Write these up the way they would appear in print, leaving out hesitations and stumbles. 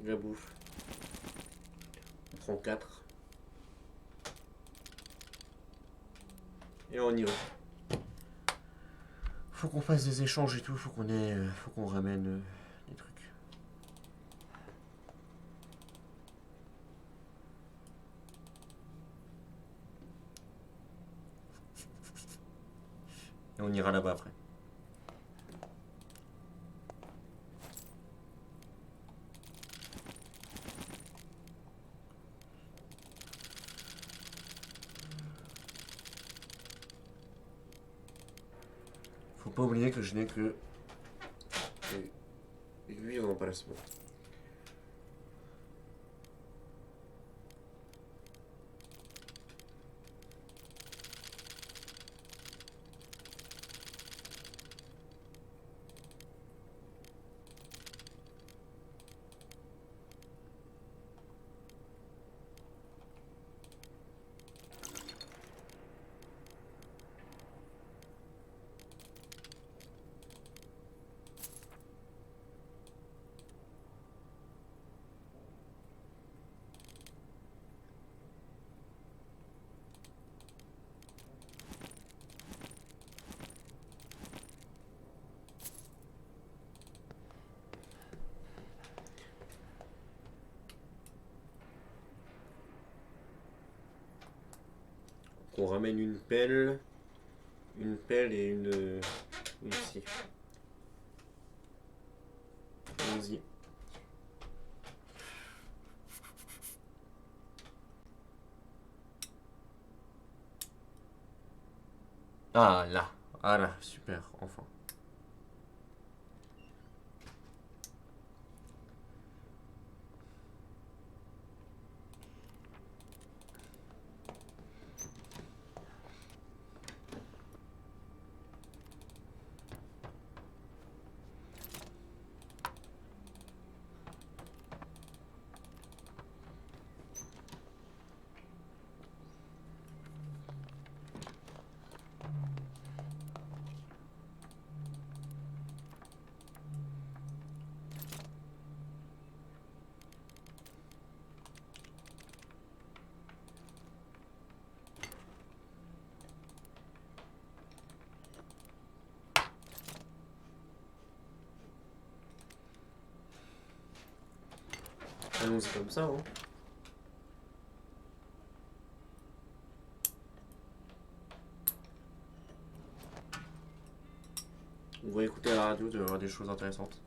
La bouffe. On prend 4. Et on y va. Faut qu'on fasse des échanges et tout, faut qu'on ramène des trucs. Et on ira là-bas après. Faut pas oublier que je n'ai que 8 remplacements. On ramène une pelle et une scie. Allons-y. Ah là, ah là, super, enfin. Allons-y comme ça, hein. On va écouter la radio, il doit y avoir des choses intéressantes.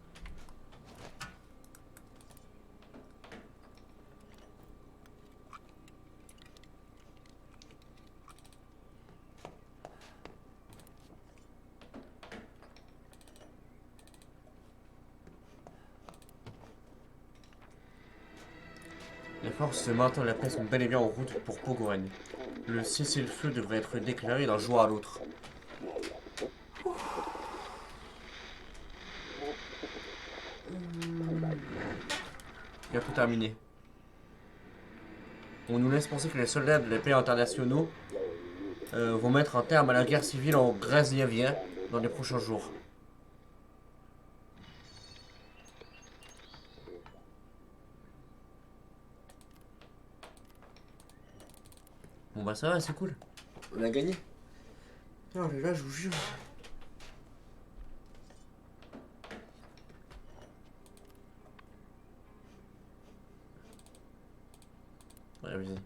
Les forces de maintien de la paix sont bel et bien en route pour Pogoren. Le cessez-le-feu devrait être déclaré d'un jour à l'autre. Bientôt terminé. On nous laisse penser que les soldats de la paix internationaux vont mettre un terme à la guerre civile en Grasniavia dans les prochains jours. Bon bah ça va, c'est cool. On a gagné. Oh là là, je vous jure. Ouais, vas-y.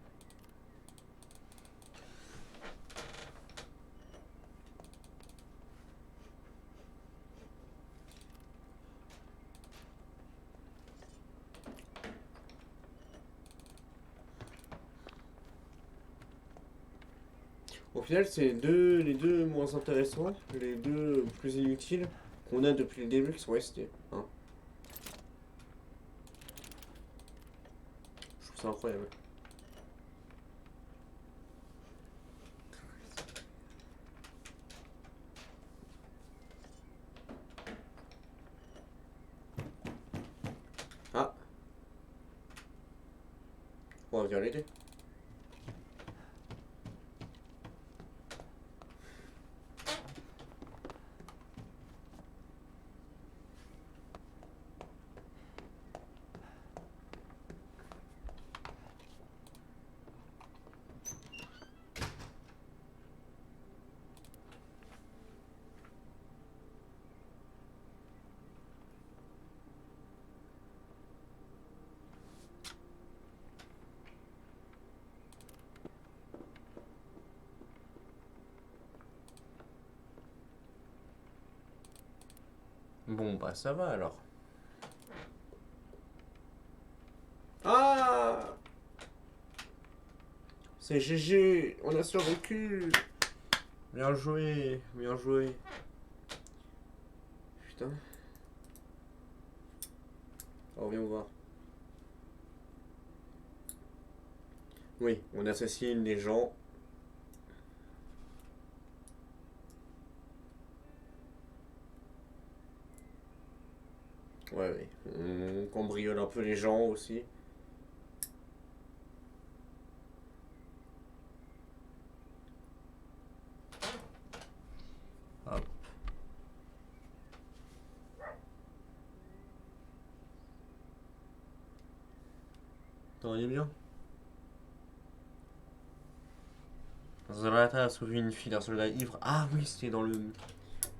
Au final, c'est les deux moins intéressants, les deux plus inutiles qu'on a depuis le début qui sont restés. Hein. Je trouve ça incroyable. Ah, on va venir l'aider. Bon, bah ça va alors. Ah, c'est GG, on a survécu. Bien joué, bien joué. Putain. Oh, viens voir. Oui, on assassine les gens. Ouais, ouais. On cambriole un peu les gens aussi. Hop. T'en es bien? Zlatan a sauvé une fille d'un soldat ivre. Ah oui, c'était dans le.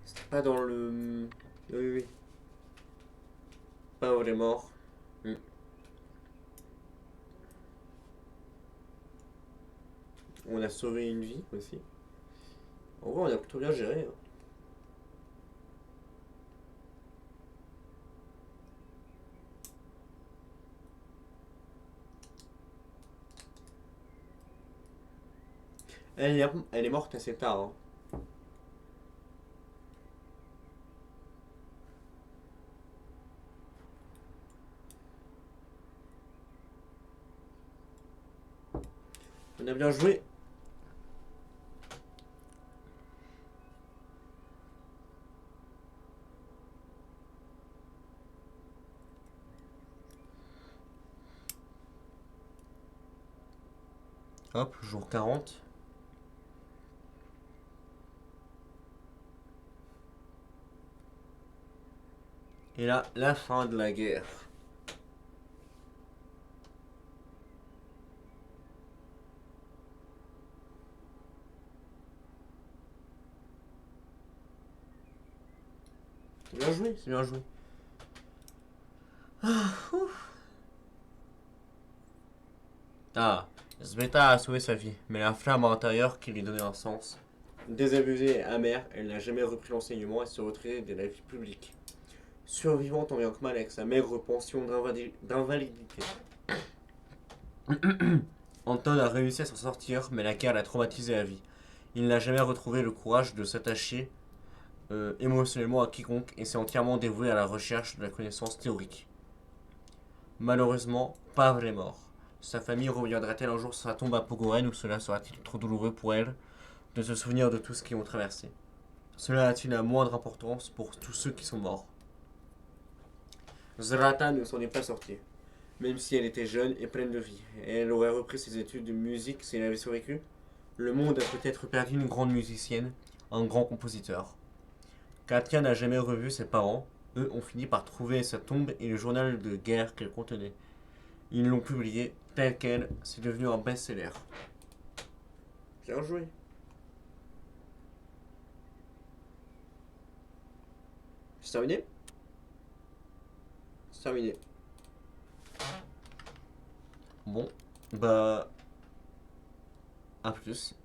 C'était pas dans le. Oui, oui, oui. Pas vrai mort. Hmm. On a sauvé une vie aussi. En vrai, on a plutôt bien géré, hein. Elle est morte assez tard, hein. On a bien joué. Hop, jour 40. Et là, la fin de la guerre. C'est bien joué, c'est bien joué. Ah, Sveta a sauvé sa vie, mais la flamme intérieure qui lui donnait un sens. Désabusée et amère, elle n'a jamais repris l'enseignement et se retirée de la vie publique. Survivant tant bien que mal avec sa maigre pension d'invalidité. Anton a réussi à s'en sortir, mais la guerre l'a traumatisé à vie. Il n'a jamais retrouvé le courage de s'attacher émotionnellement à quiconque et s'est entièrement dévoué à la recherche de la connaissance théorique. Malheureusement, Pavle est mort. Sa famille reviendra-t-elle un jour sur sa tombe à Pogoren ou cela sera-t-il trop douloureux pour elle de se souvenir de tout ce qu'ils ont traversé? Cela a-t-il la moindre importance pour tous ceux qui sont morts? Zlatan ne s'en est pas sortie, même si elle était jeune et pleine de vie. Et elle aurait repris ses études de musique si elle avait survécu. Le monde a peut-être perdu une grande musicienne, un grand compositeur. Katia n'a jamais revu ses parents. Eux ont fini par trouver sa tombe et le journal de guerre qu'elle contenait. Ils l'ont publié tel quel, c'est devenu un best-seller. Bien joué. C'est terminé? C'est terminé. Bon, bah, à plus.